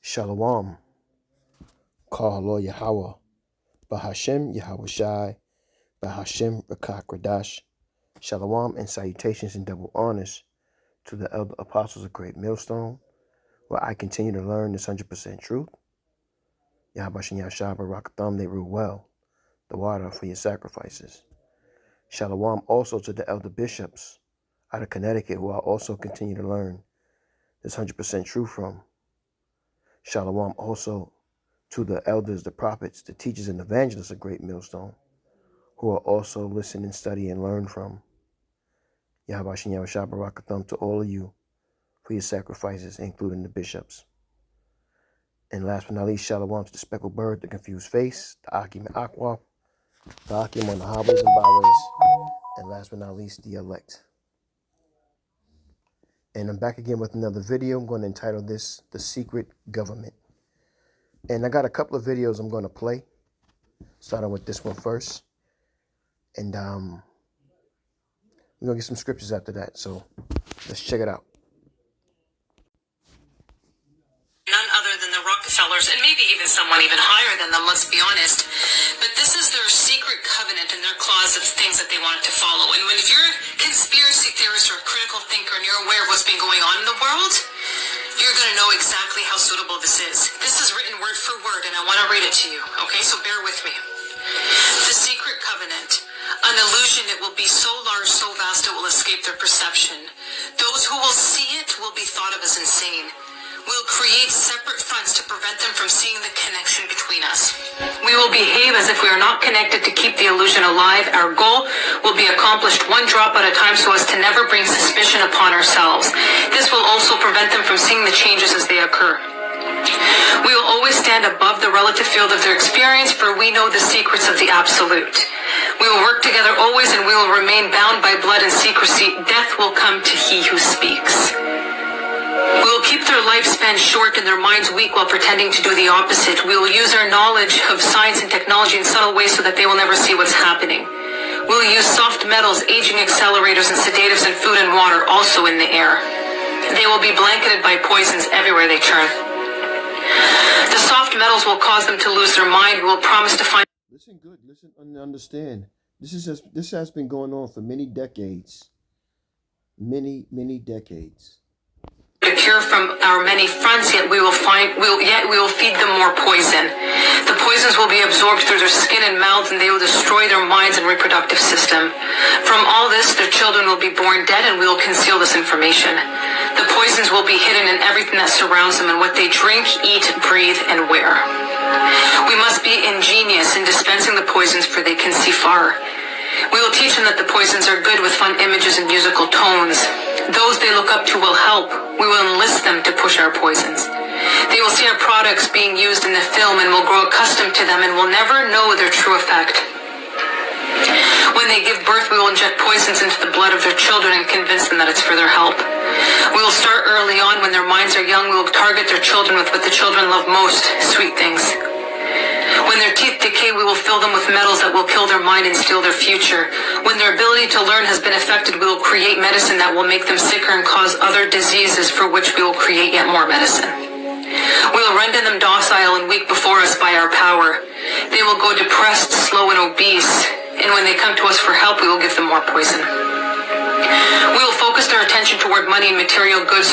Shalom, Kahalo Yahweh, Bahashem Yahweh Shai, Bahashem Rakah Kradash, Shalom and salutations and double honors to the elder apostles of Great Millstone, where I continue to learn this 100% truth. Yahabashin Yahshua Barakatham, they rule well, the water for your sacrifices. Shalom also to the elder bishops out of Connecticut, who I also continue to learn this 100% truth from. Shalom also to the elders, the prophets, the teachers, and evangelists of Great Millstone, who are also listen and study and learn from. Yahabashin Yahshua Barakatham to all of you for your sacrifices, including the bishops. And last but not least, Shalom to the speckled bird, the confused face, the Akim and Aqua, the Akim on the highways and byways, and last but not least, the elect. And I'm back again with another video. I'm going to entitle this, The Secret Government. And I got a couple of videos I'm going to play, starting with this one first. And we're going to get some scriptures after that. So let's check it out. None other than the Rockefellers, and maybe even someone even higher than them, let's be honest. But this is their secret covenant and their clause of things that they wanted to follow. And if you're a conspiracy theorist or a critical thinker and you're aware of what's been going on in the world, you're going to know exactly how suitable this is. This is written word for word, and I want to read it to you. Okay, so bear with me. The secret covenant. An illusion, it will be so large, so vast, it will escape their perception. Those who will see it will be thought of as insane. We'll create separate fronts to prevent them from seeing the connection between us. We will behave as if we are not connected to keep the illusion alive. Our goal will be accomplished one drop at a time so as to never bring suspicion upon ourselves. This will also prevent them from seeing the changes as they occur. We will always stand above the relative field of their experience, for we know the secrets of the absolute. We will work together always, and we will remain bound by blood and secrecy. Death will come to he who speaks. We will keep their lifespan short and their minds weak while pretending to do the opposite. We will use our knowledge of science and technology in subtle ways so that they will never see what's happening. We will use soft metals, aging accelerators, and sedatives in food and water, also in the air. They will be blanketed by poisons everywhere they turn. The soft metals will cause them to lose their mind. We will promise to find... Listen good, listen and understand. This has been going on for many decades. Many decades. A cure from our many fronts, yet we will feed them more poison. The poisons will be absorbed through their skin and mouths, and they will destroy their minds and reproductive system. From all this, their children will be born dead, and we will conceal this information. The poisons will be hidden in everything that surrounds them, and what they drink, eat, breathe, and wear. We must be ingenious in dispensing the poisons, for they can see far. We will teach them that the poisons are good with fun images and musical tones. Those they look up to will help. We will enlist them to push our poisons. They will see our products being used in the film and will grow accustomed to them and will never know their true effect. When they give birth, we will inject poisons into the blood of their children and convince them that it's for their help. We will start early on. When their minds are young, we will target their children with what the children love most, sweet things. When their teeth decay, we will fill them with metals that will kill their mind and steal their future. When their ability to learn has been affected, we will create medicine that will make them sicker and cause other diseases, for which we will create yet more medicine. We will render them docile and weak before us by our power. They will go depressed, slow, and obese. And when they come to us for help, we will give them more poison. We will focus their attention toward money and material goods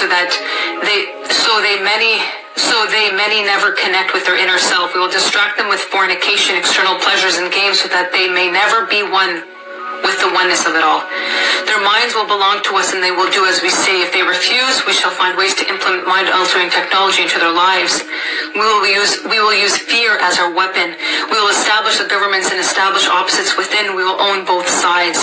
so many never connect with their inner self. We will distract them with fornication, external pleasures, and games so that they may never be one with the oneness of it all. Their minds will belong to us, and they will do as we say. If they refuse, we shall find ways to implement mind-altering technology into their lives. We will use fear as our weapon. We will establish the governments and establish opposites within. We will own both sides.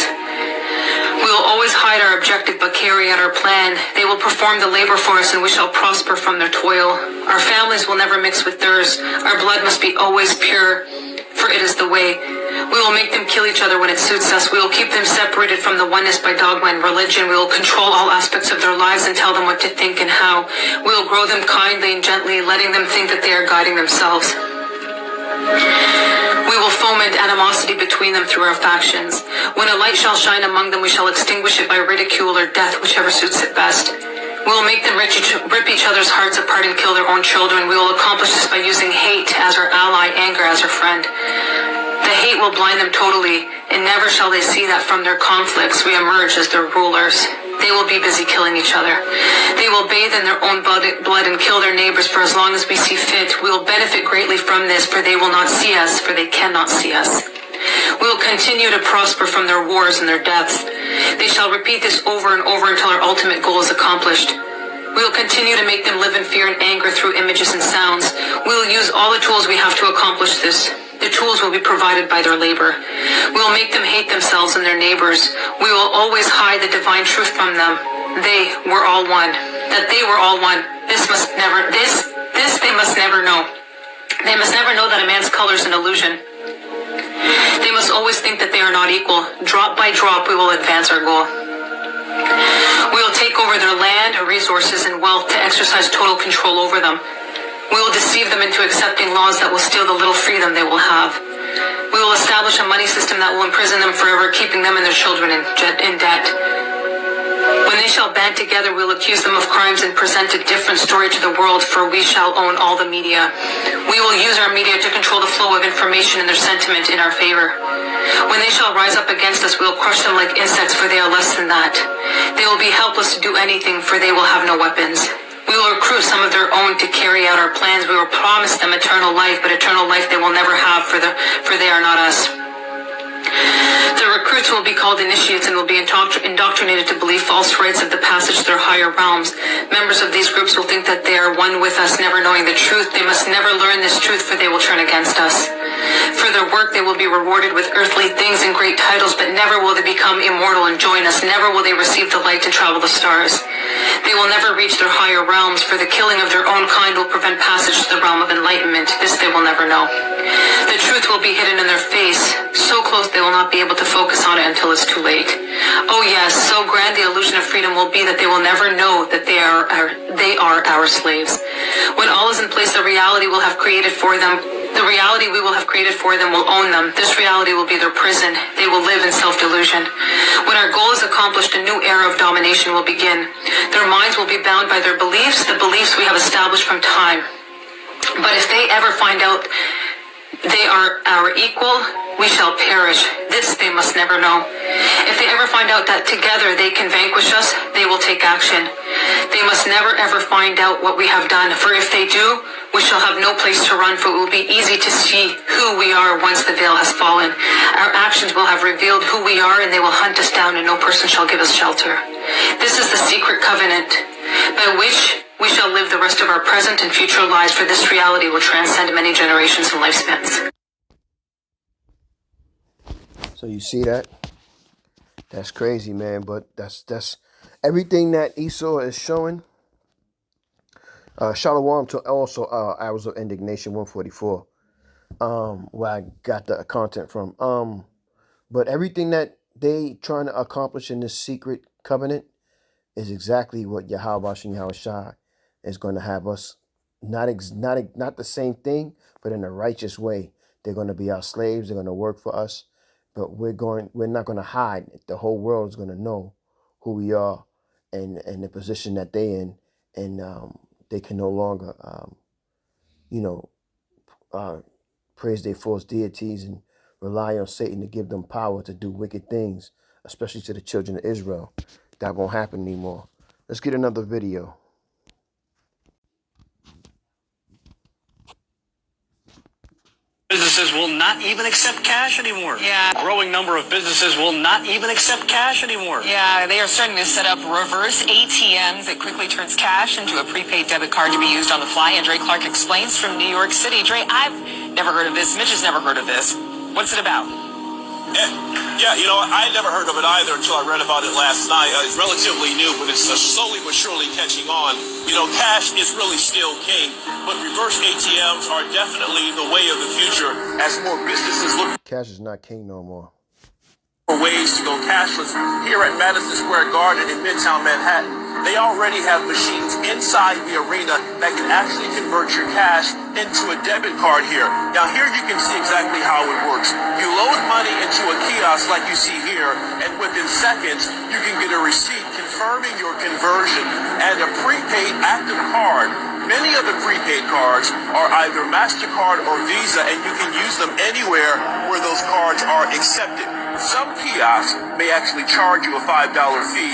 We will always hide our objective but carry out our plan. They will perform the labor for us, and we shall prosper from their toil. Our families will never mix with theirs. Our blood must be always pure, for it is the way. We will make them kill each other when it suits us. We will keep them separated from the oneness by dogma and religion. We will control all aspects of their lives and tell them what to think and how. We will grow them kindly and gently, letting them think that they are guiding themselves. We will foment animosity between them through our factions. When a light shall shine among them, we shall extinguish it by ridicule or death, whichever suits it best. We will make them rip each other's hearts apart and kill their own children. We will accomplish this by using hate as our ally, anger as our friend. The hate will blind them totally, and never shall they see that from their conflicts we emerge as their rulers. They will be busy killing each other. They will bathe in their own blood and kill their neighbors for as long as we see fit. We will benefit greatly from this, for they will not see us, for they cannot see us. We will continue to prosper from their wars and their deaths. They shall repeat this over and over until our ultimate goal is accomplished. We will continue to make them live in fear and anger through images and sounds. We will use all the tools we have to accomplish this. The tools will be provided by their labor. We will make them hate themselves and their neighbors. We will always hide the divine truth from them. They were all one. That they were all one. This they must never know. They must never know that a man's color is an illusion. They must always think that they are not equal. Drop by drop, we will advance our goal. We will take over their land, resources, and wealth to exercise total control over them. We will deceive them into accepting laws that will steal the little freedom they will have. We will establish a money system that will imprison them forever, keeping them and their children in debt. When they shall band together, we will accuse them of crimes and present a different story to the world, for we shall own all the media. We will use our media to control the flow of information and their sentiment in our favor. When they shall rise up against us, we will crush them like insects, for they are less than that. They will be helpless to do anything, for they will have no weapons. We will recruit some of their own to carry out our plans. We will promise them eternal life, but eternal life they will never have, for they are not us. The recruits will be called initiates and will be indoctrinated to believe false rites of the passage to their higher realms. Members of these groups will think that they are one with us, never knowing the truth. They must never learn this truth, for they will turn against us. For their work, they will be rewarded with earthly things and great titles, but never will they become immortal and join us. Never will they receive the light to travel the stars. They will never reach their higher realms, for the killing of their own kind will prevent passage to the realm of enlightenment. This they will never know. The truth will be hidden in their face, so close they will not be able to focus on it until it's too late. Oh yes, so grand the illusion of freedom will be that they will never know that they are our slaves. When all is in place, the reality we will have created for them will own them. This reality will be their prison. They will live in self-delusion. When our goal is accomplished, a new era of domination will begin. Their minds will be bound by their beliefs, the beliefs we have established from time. But if they ever find out they are our equal, we shall perish. This they must never know. If they ever find out that together they can vanquish us, they will take action. They must never ever find out what we have done, for if they do, we shall have no place to run, for it will be easy to see who we are once the veil has fallen. Our actions will have revealed who we are, and they will hunt us down, and no person shall give us shelter. This is the secret covenant by which we shall live the rest of our present and future lives, for this reality will transcend many generations and lifespans. So you see that? That's crazy, man. But that's everything that Esau is showing. Shalom to also Hours of Indignation 144. Where I got the content from. But everything that they trying to accomplish in this secret covenant is exactly what Yahweh and Yahushua is going to have us not the same thing, but in a righteous way. They're going to be our slaves. They're going to work for us, but we're not going to hide. The whole world is going to know who we are and the position that they in, and they can no longer, praise their false deities and rely on Satan to give them power to do wicked things, especially to the children of Israel. That won't happen anymore. Let's get another video. Businesses will not even accept cash anymore. Yeah. A growing number of businesses will not even accept cash anymore. Yeah, they are starting to set up reverse ATMs. It quickly turns cash into a prepaid debit card to be used on the fly. And Dre Clark explains from New York City. Dre, I've never heard of this. Mitch has never heard of this. What's it about? Yeah, I never heard of it either until I read about it last night. It's relatively new, but it's slowly but surely catching on. Cash is really still king, but reverse ATMs are definitely the way of the future as more businesses look. Cash is not king no more. For ways to go cashless. Here at Madison Square Garden in Midtown Manhattan, they already have machines inside the arena that can actually convert your cash into a debit card here. Now here you can see exactly how it works. You load money into a kiosk like you see here, and within seconds you can get a receipt confirming your conversion, and a prepaid active card. Many of the prepaid cards are either MasterCard or Visa, and you can use them anywhere where those cards are accepted. Some kiosks may actually charge you a $5 fee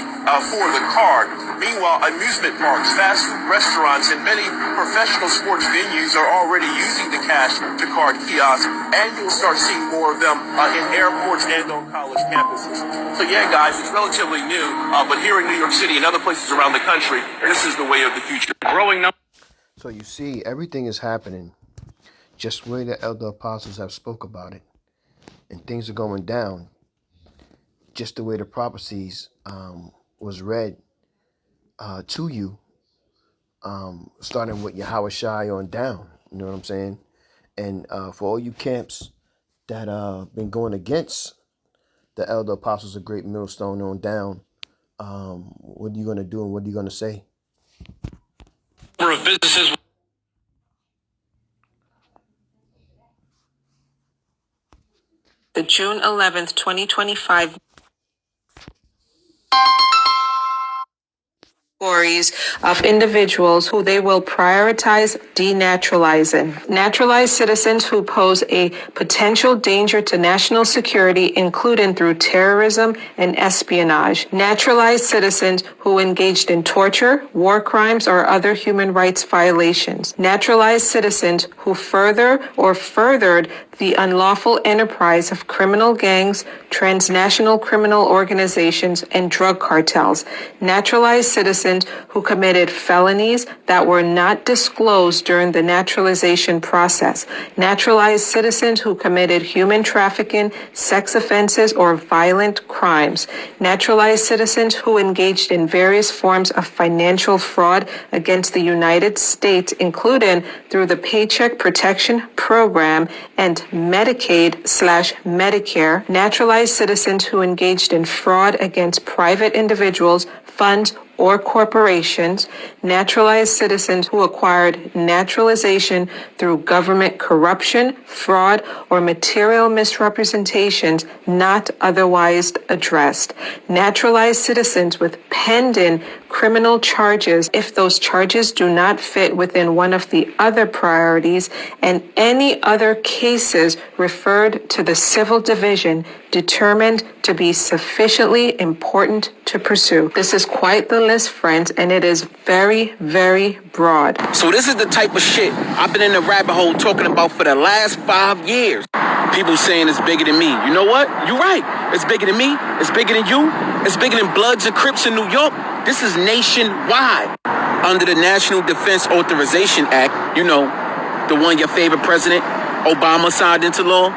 for the card. Meanwhile, amusement parks, fast food restaurants, and many professional sports venues are already using the cash-to-card kiosk, and you'll start seeing more of them in airports and on college campuses. So yeah, guys, it's relatively new, but here in New York City and other places around the country, this is the way of the future. Growing number. So you see, everything is happening just the way the elder apostles have spoke about it. And things are going down just the way the prophecies was read to you, starting with Yahweh Shai on down. You know what I'm saying? And for all you camps that been going against the elder apostles of Great Millstone on down, what are you going to do and what are you going to say? Number of businesses. The June 11th, 2025 categories of individuals who they will prioritize denaturalizing. Naturalized citizens who pose a potential danger to national security, including through terrorism and espionage. Naturalized citizens who engaged in torture, war crimes, or other human rights violations. Naturalized citizens who further or furthered the unlawful enterprise of criminal gangs, transnational criminal organizations, and drug cartels. Naturalized citizens who committed felonies that were not disclosed during the naturalization process. Naturalized citizens who committed human trafficking, sex offenses, or violent crimes. Naturalized citizens who engaged in various forms of financial fraud against the United States, including through the Paycheck Protection Program and Medicaid/Medicare. Naturalized citizens who engaged in fraud against private individuals, funds, or corporations. Naturalized citizens who acquired naturalization through government corruption, fraud, or material misrepresentations not otherwise addressed. Naturalized citizens with pending criminal charges if those charges do not fit within one of the other priorities, and any other cases referred to the civil division determined to be sufficiently important to pursue. This is quite the list, friends, and it is very, very broad. So this is the type of shit I've been in the rabbit hole talking about for the last 5 years. People saying it's bigger than me. You know what? You're right. It's bigger than me. It's bigger than you. It's bigger than Bloods and Crips in New York. This is nationwide. Under the National Defense Authorization Act, you know, the one your favorite president, Obama, signed into law.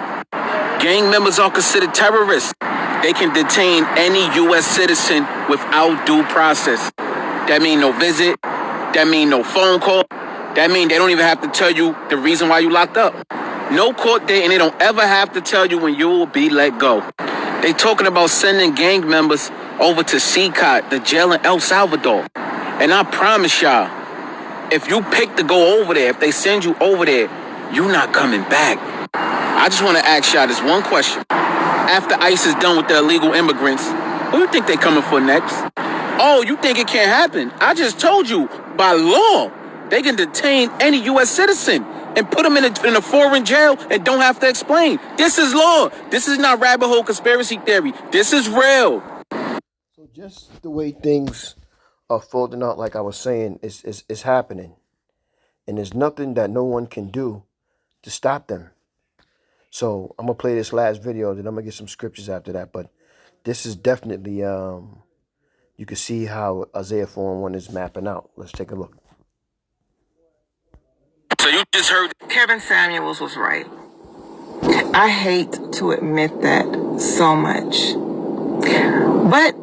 Gang members are considered terrorists. They can detain any U.S. citizen without due process. That mean no visit. That mean no phone call. That mean they don't even have to tell you the reason why you locked up. No court date, and they don't ever have to tell you when you will be let go. They talking about sending gang members over to CCOT, the jail in El Salvador. And I promise y'all, if you pick to go over there, if they send you over there, you're not coming back. I just want to ask y'all this one question. After ICE is done with the illegal immigrants, who do you think they coming for next? Oh, you think it can't happen? I just told you, by law, they can detain any U.S. citizen and put them in a foreign jail and don't have to explain. This is law. This is not rabbit hole conspiracy theory. This is real. So just the way things are folding out, like I was saying, is happening. And there's nothing that no one can do to stop them. So I'm going to play this last video, then I'm going to get some scriptures after that. But this is definitely, you can see how Isaiah 4:1 is mapping out. Let's take a look. So you just heard Kevin Samuels was right. I hate to admit that so much. But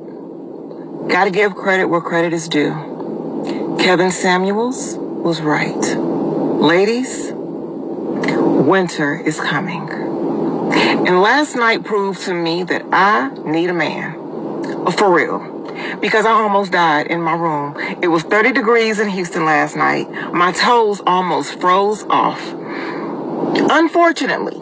gotta give credit where credit is due. Kevin Samuels was right. Ladies, winter is coming. And last night proved to me that I need a man. For real. Because I almost died in my room. It was 30 degrees in Houston last night. My toes almost froze off. Unfortunately,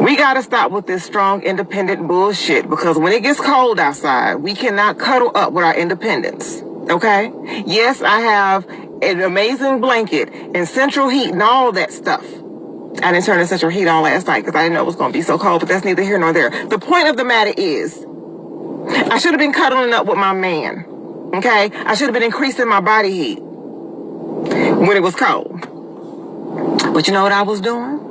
We got to stop with this strong, independent bullshit, because when it gets cold outside, we cannot cuddle up with our independence. Okay? Yes, I have an amazing blanket and central heat and all that stuff. I didn't turn the central heat on last night because I didn't know it was going to be so cold, but that's neither here nor there. The point of the matter is, I should have been cuddling up with my man. Okay? I should have been increasing my body heat when it was cold. But you know what I was doing?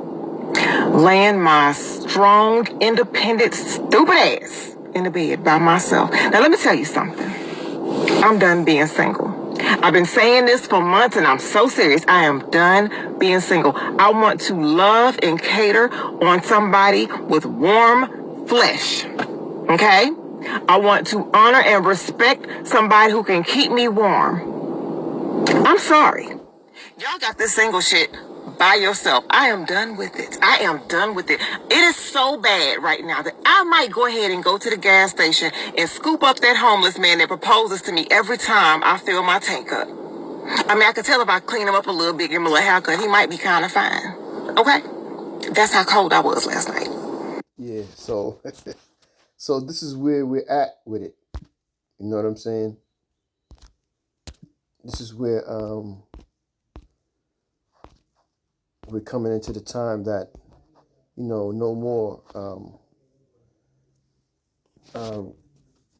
Laying my strong, independent, stupid ass in the bed by myself. Now, let me tell you something. I'm done being single. I've been saying this for months, and I'm so serious. I am done being single. I want to love and cater on somebody with warm flesh. Okay? I want to honor and respect somebody who can keep me warm. I'm sorry. Y'all got this single shit by yourself. I am done with it. I am done with it. It is so bad right now that I might go ahead and go to the gas station and scoop up that homeless man that proposes to me every time I fill my tank up. I mean, I could tell if I clean him up a little bit, give him a little haircut, he might be kind of fine. Okay? That's how cold I was last night. Yeah, so so this is where we're at with it. You know what I'm saying? This is where we're coming into the time that, no more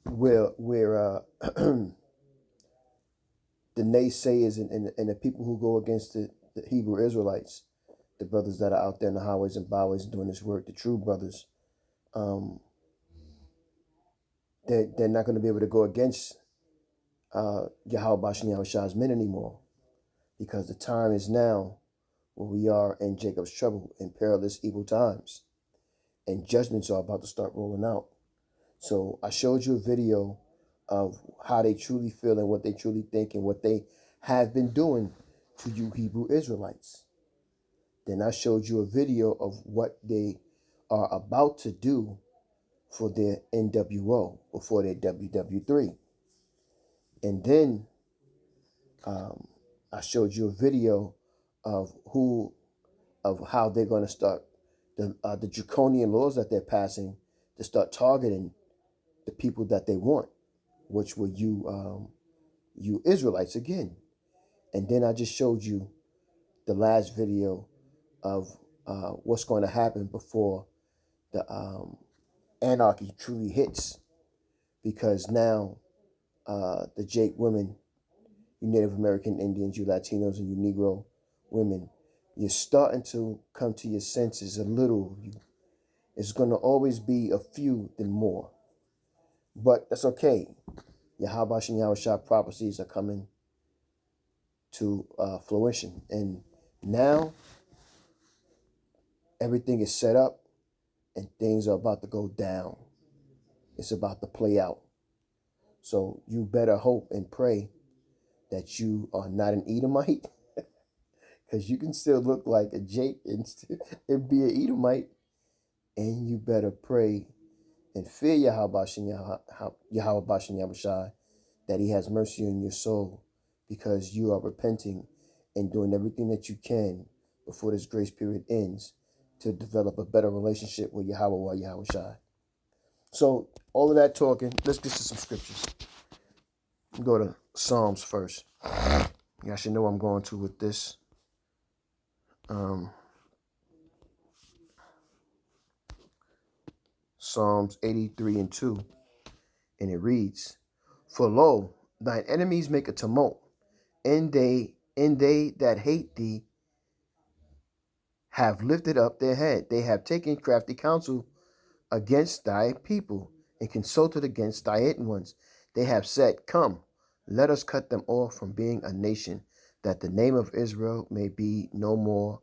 where the naysayers and the people who go against the Hebrew Israelites, the brothers that are out there in the highways and byways doing this work, the true brothers, they're not going to be able to go against Yahweh Bashem Yahweh men anymore, because the time is now where we are in Jacob's trouble, in perilous evil times, and judgments are about to start rolling out. So I showed you a video of how they truly feel and what they truly think and what they have been doing to you Hebrew Israelites. Then I showed you a video of what they are about to do for their NWO or for their WW3. And then I showed you a video of how they're going to start the draconian laws that they're passing to start targeting the people that they want, which were you Israelites again. And then I just showed you the last video of what's going to happen before the anarchy truly hits, because now the Jake women, you Native American Indians, you Latinos, and you Negro women, you're starting to come to your senses a little. It's going to always be a few than more. But that's okay. Yahweh and Yahweh prophecies are coming to fruition. And now everything is set up and things are about to go down. It's about to play out. So you better hope and pray that you are not an Edomite, because you can still look like a Jake and be an Edomite. And you better pray and fear Yahweh Bashem that he has mercy on your soul, because you are repenting and doing everything that you can before this grace period ends to develop a better relationship with Yahweh Shai. So all of that talking, let's get to some scriptures. Go to Psalms first. You guys should know what I'm going to with this. Psalms 83:2, and it reads, "For lo, thine enemies make a tumult, and they that hate thee have lifted up their head. They have taken crafty counsel against thy people, and consulted against thy hidden ones. They have said, Come, let us cut them off from being a nation, that the name of Israel may be no more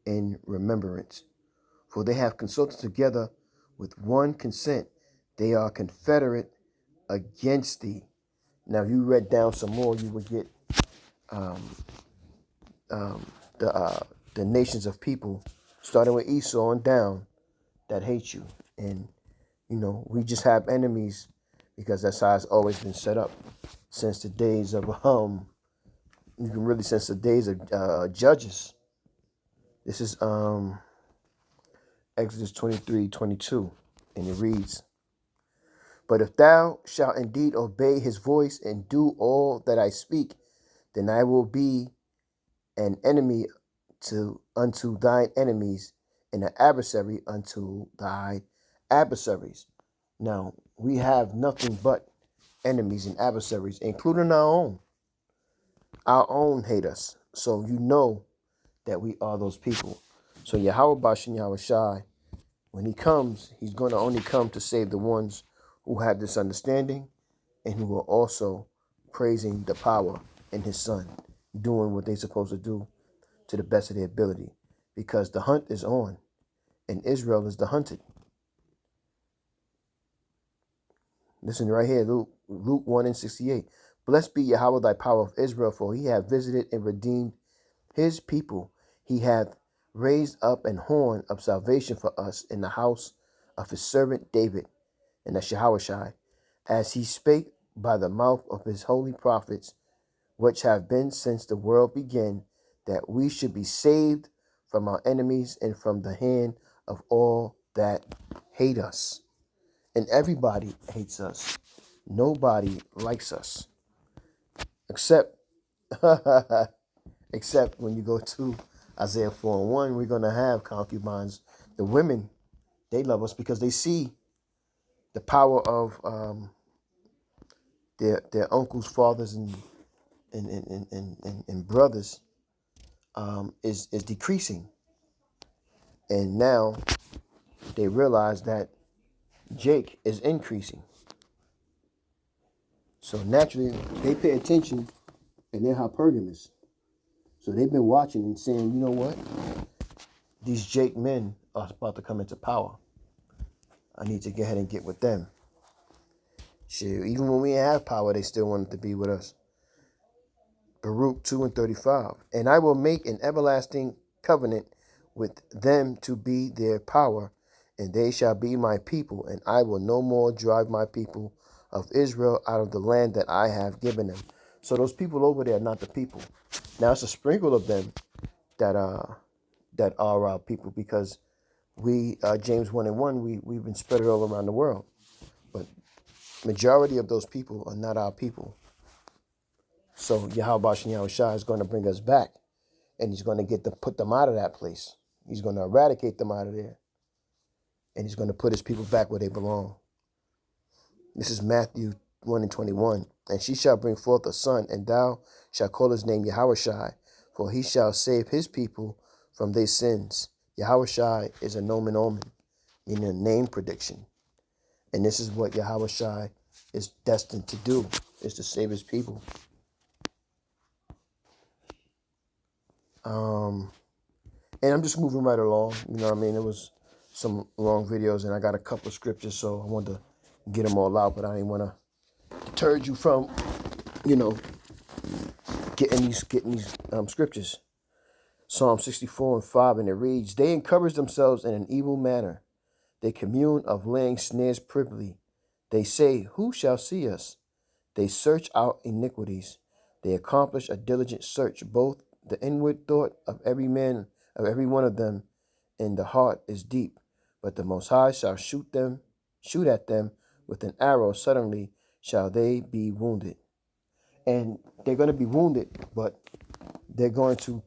in remembrance. For they have consulted together with one consent. They are confederate against thee." Now, if you read down some more, you would get the nations of people, starting with Esau on down, that hate you. And, we just have enemies because that's how it's always been set up since the days of, since the days of Judges. This is Exodus 23:22, and it reads, "But if thou shalt indeed obey his voice and do all that I speak, then I will be an enemy unto thine enemies, and an adversary unto thy adversaries." Now, we have nothing but enemies and adversaries, including our own. Our own hate us. So you know that we are those people. So Yahweh Bashem Yahweh Shai, when he comes, he's going to only come to save the ones who have this understanding and who are also praising the power in his son, doing what they're supposed to do to the best of their ability. Because the hunt is on, and Israel is the hunted. Listen right here, Luke 1:68. "Blessed be Yahweh thy power of Israel, for he hath visited and redeemed his people. He hath raised up an horn of salvation for us in the house of his servant David." And that's Yahweh Shai, "as he spake by the mouth of his holy prophets, which have been since the world began, that we should be saved from our enemies and from the hand of all that hate us." And everybody hates us. Nobody likes us. Except except when you go to Isaiah 4:1, we're going to have concubines. The women, they love us because they see the power of their uncles, fathers, and brothers is decreasing. And now they realize that Jake is increasing. So naturally, they pay attention, and they're hypergamous. So they've been watching and saying, you know what? These Jake men are about to come into power. I need to go ahead and get with them. Shit, even when we have power, they still wanted to be with us. Baruch 2:35. "And I will make an everlasting covenant with them to be their power, and they shall be my people, and I will no more drive my people of Israel out of the land that I have given them." So those people over there are not the people. Now it's a sprinkle of them that are our people, because we James 1:1, we've been spread all around the world, but majority of those people are not our people. So Yahweh Bashem Yahweh Shai is going to bring us back, and he's going to put them out of that place. He's going to eradicate them out of there, and he's going to put his people back where they belong. This is Matthew 1:21. "And she shall bring forth a son, and thou shalt call his name Yahweh Shai, for he shall save his people from their sins." Yahweh Shai is a nomen omen, meaning a name prediction. And this is what Yahweh Shai is destined to do, is to save his people. And I'm just moving right along. You know what I mean? It was some long videos, and I got a couple of scriptures, so I wanted to get them all out, but I didn't want to deter you from, getting these scriptures. Psalm 64:5, and it reads, "They encourage themselves in an evil manner. They commune of laying snares privily. They say, who shall see us? They search out iniquities. They accomplish a diligent search. Both the inward thought of every man, of every one of them, in the heart is deep. But the Most High shall shoot at them with an arrow. Suddenly shall they be wounded." And they're going to be wounded, but they're going to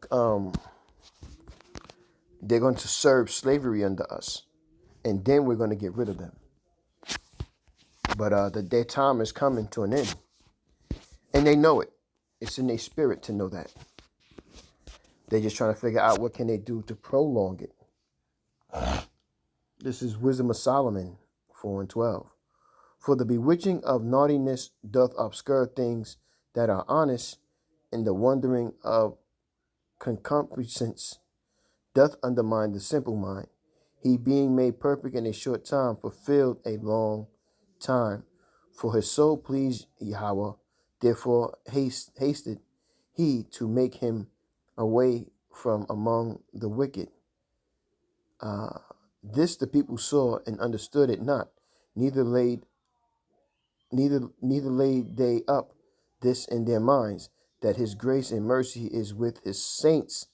serve slavery under us, and then we're going to get rid of them. But their time is coming to an end, and they know it. It's in their spirit to know that. They're just trying to figure out what can they do to prolong it. This is Wisdom of Solomon 4:12. "For the bewitching of naughtiness doth obscure things that are honest, and the wandering of concupiscence doth undermine the simple mind. He being made perfect in a short time fulfilled a long time. For his soul pleased Yahweh, therefore hasted he to make him away from among the wicked. This the people saw and understood it not, neither laid they up this in their minds, that his grace and mercy is with his saints,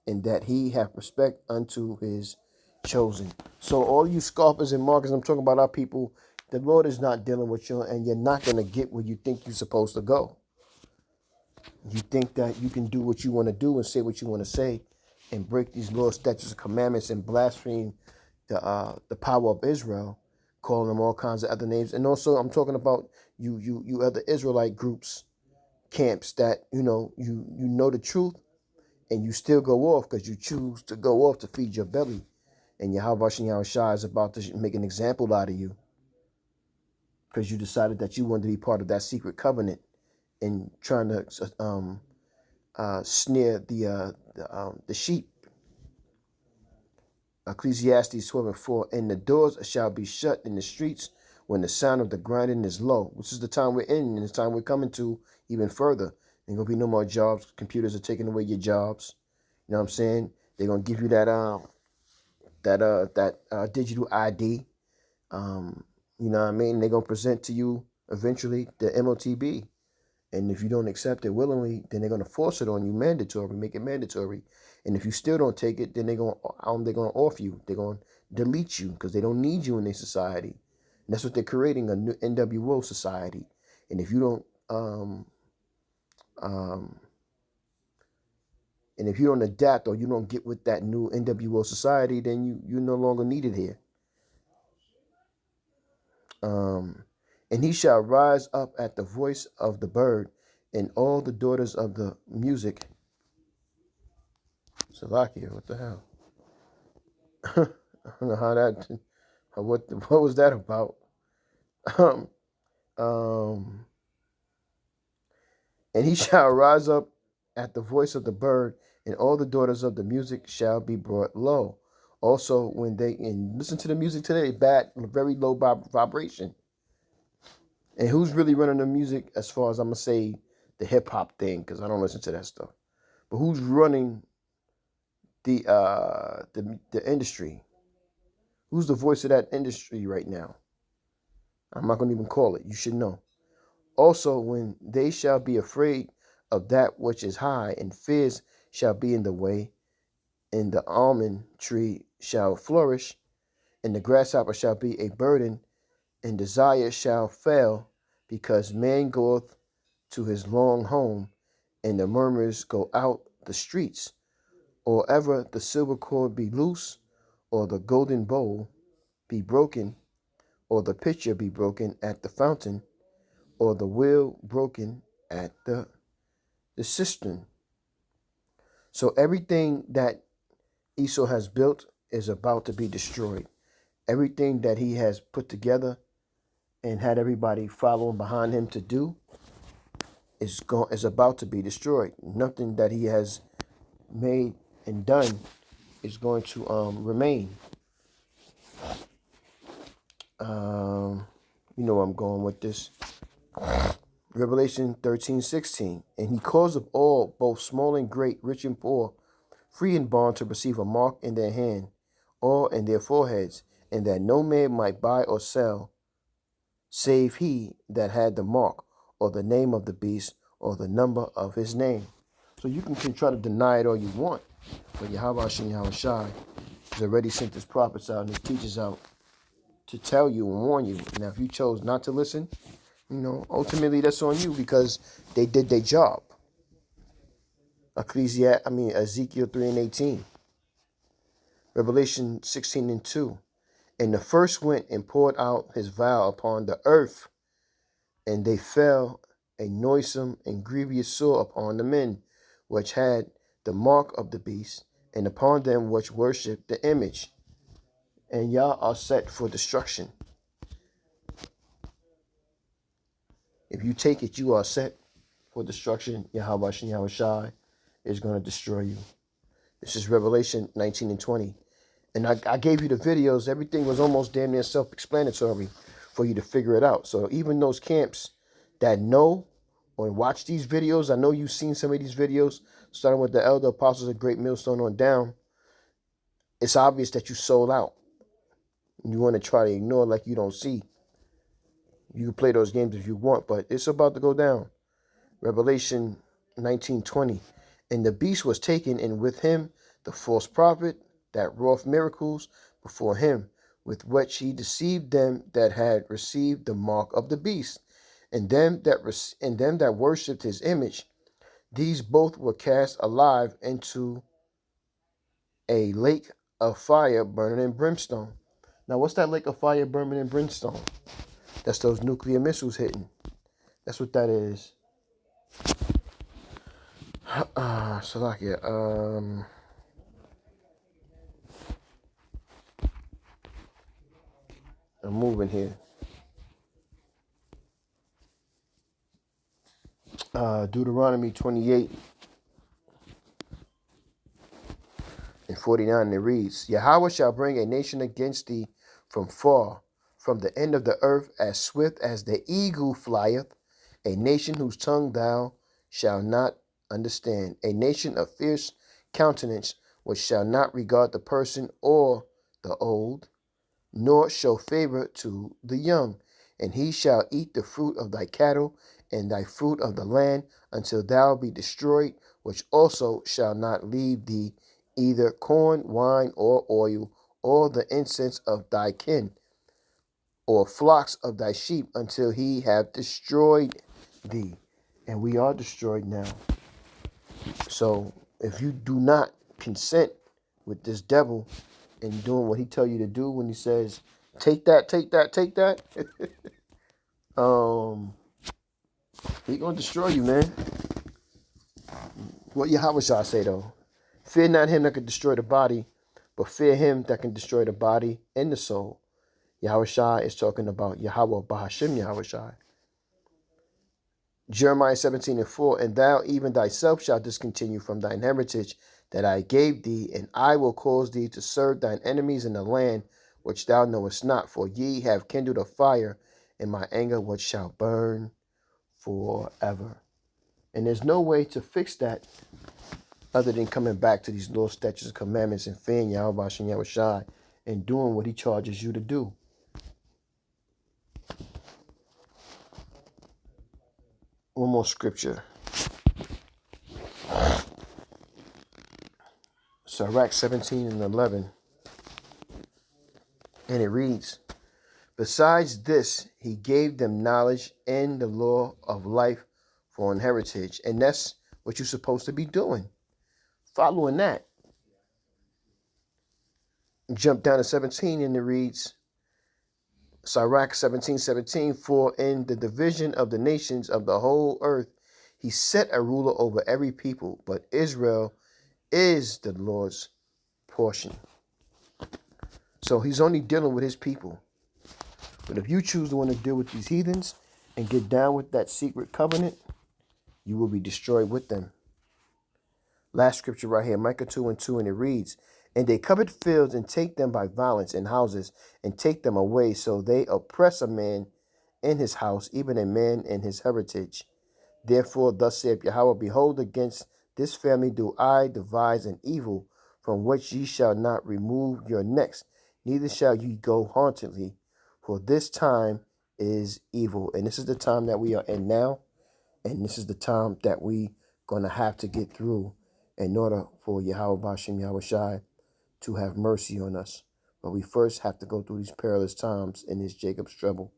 and that he hath respect unto his chosen. So all you scoffers and mockers, I'm talking about our people, the Lord is not dealing with you, and you're not going to get where you think you're supposed to go. You think that you can do what you want to do and say what you want to say and break these laws, statutes, and commandments and blaspheme the power of Israel, calling them all kinds of other names. And also I'm talking about you other Israelite groups, camps that, you know the truth and you still go off because you choose to go off to feed your belly. And Yahweh Shai is about to make an example out of you because you decided that you wanted to be part of that secret covenant and trying to snare the sheep. Ecclesiastes 12:4, and the doors shall be shut in the streets when the sound of the grinding is low, which is the time we're in and the time we're coming to even further. There ain't gonna be no more jobs. Computers are taking away your jobs. You know what I'm saying? They're gonna give you that digital ID. You know what I mean? They're gonna present to you eventually the MOTB. And if you don't accept it willingly, then they're gonna force it on you, mandatory, make it mandatory. And if you still don't take it, then they're gonna off you. They're gonna delete you because they don't need you in their society. And that's what they're creating, a new NWO society. And if you don't adapt or you don't get with that new NWO society, then you're no longer needed here. And he shall rise up at the voice of the bird, and all the daughters of the music. Salakia, what the hell? I don't know how that. What was that about? And he shall rise up at the voice of the bird, and all the daughters of the music shall be brought low. Also, when they listen to the music today, very low vibration. And who's really running the music as far as I'm going to say the hip hop thing, because I don't listen to that stuff. But who's running the industry? Who's the voice of that industry right now? I'm not going to even call it. You should know. Also, when they shall be afraid of that which is high, and fears shall be in the way, and the almond tree shall flourish, and the grasshopper shall be a burden, and desire shall fail, because man goeth to his long home, and the murmurs go out the streets, or ever the silver cord be loose, or the golden bowl be broken, or the pitcher be broken at the fountain, or the wheel broken at the cistern. So everything that Esau has built is about to be destroyed. Everything that he has put together and had everybody following behind him to do is about to be destroyed. Nothing that he has made and done is going to remain. You know where I'm going with this. Revelation 13:16. And he caused of all, both small and great, rich and poor, free and bond, to receive a mark in their hand, or in their foreheads, and that no man might buy or sell, save he that had the mark, or the name of the beast, or the number of his name. So you can try to deny it all you want, but Yahweh Shai has already sent his prophets out and his teachers out to tell you and warn you. Now, if you chose not to listen, ultimately that's on you, because they did their job. Ezekiel 3:18. Revelation 16:2. And the first went and poured out his vial upon the earth, and they fell a noisome and grievous sore upon the men which had the mark of the beast, and upon them which worshipped the image. And y'all are set for destruction. If you take it, you are set for destruction. Yahweh Shai is going to destroy you. This is Revelation 19:20. And I gave you the videos. Everything was almost damn near self-explanatory for you to figure it out. So even those camps that know or watch these videos, I know you've seen some of these videos, starting with the Elder Apostles of Great Millstone on down. It's obvious that you sold out. You want to try to ignore like you don't see. You can play those games if you want, but it's about to go down. Revelation 19:20. And the beast was taken, and with him the false prophet, that wrought miracles before him, with which he deceived them that had received the mark of the beast, and them that worshipped his image. These both were cast alive into a lake of fire burning in brimstone. Now, what's that lake of fire burning in brimstone? That's those nuclear missiles hitting. That's what that is. Salakia. I'm moving here. Deuteronomy 28 and 49, it reads, Yahweh shall bring a nation against thee from far, from the end of the earth, as swift as the eagle flieth, a nation whose tongue thou shalt not understand, a nation of fierce countenance, which shall not regard the person or the old, nor show favor to the young. And he shall eat the fruit of thy cattle and thy fruit of the land until thou be destroyed, which also shall not leave thee either corn, wine, or oil, or the incense of thy kin, or flocks of thy sheep, until he have destroyed thee. And we are destroyed now. So if you do not consent with this devil and doing what he tell you to do when he says, take that, take that, take that, he gonna destroy you, man. What Yahweh shall say though? Fear not him that can destroy the body, but fear him that can destroy the body and the soul. Yahweh Shai is talking about Yahweh Bahashim Yahweh Shai. Jeremiah 17:4, and thou even thyself shalt discontinue from thine heritage that I gave thee, and I will cause thee to serve thine enemies in the land which thou knowest not, for ye have kindled a fire in my anger which shall burn forever. And there's no way to fix that other than coming back to these law, statutes, and commandments and fearing Yahweh Hashem Yahweh Shai and doing what he charges you to do. One more scripture. Sirach 17:11. And it reads, besides this, he gave them knowledge and the law of life for an heritage. And that's what you're supposed to be doing. Following that. Jump down to 17 and it reads, Sirach 17:17, for in the division of the nations of the whole earth, he set a ruler over every people, but Israel is the Lord's portion. So he's only dealing with his people. But if you choose to want to deal with these heathens and get down with that secret covenant, you will be destroyed with them. Last scripture right here, Micah 2:2, and it reads, and they covet fields and take them by violence, and houses and take them away. So they oppress a man in his house, even a man in his heritage. Therefore, thus saith Yahweh, behold, against this family do I devise an evil, from which ye shall not remove your necks, neither shall ye go hauntedly, for this time is evil. And this is the time that we are in now, and this is the time that we gonna have to get through in order for Yahweh Bashem Yahweh Shai to have mercy on us. But we first have to go through these perilous times in this Jacob's trouble.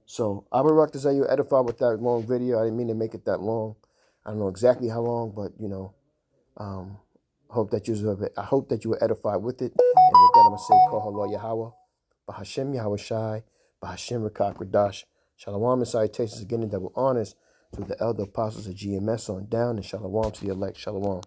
So, I would like to say you edified with that long video. I didn't mean to make it that long. I don't know exactly how long, but, you know, I hope that you were edified with it. And with that, I'm going to say, Kohalo Yahweh, Bahashem Yahweh Shai, Bahashem Rakak Radash, Shalom and salutations again in double honors to the elder apostles of GMS on down, and Shalom to the elect. Shalom.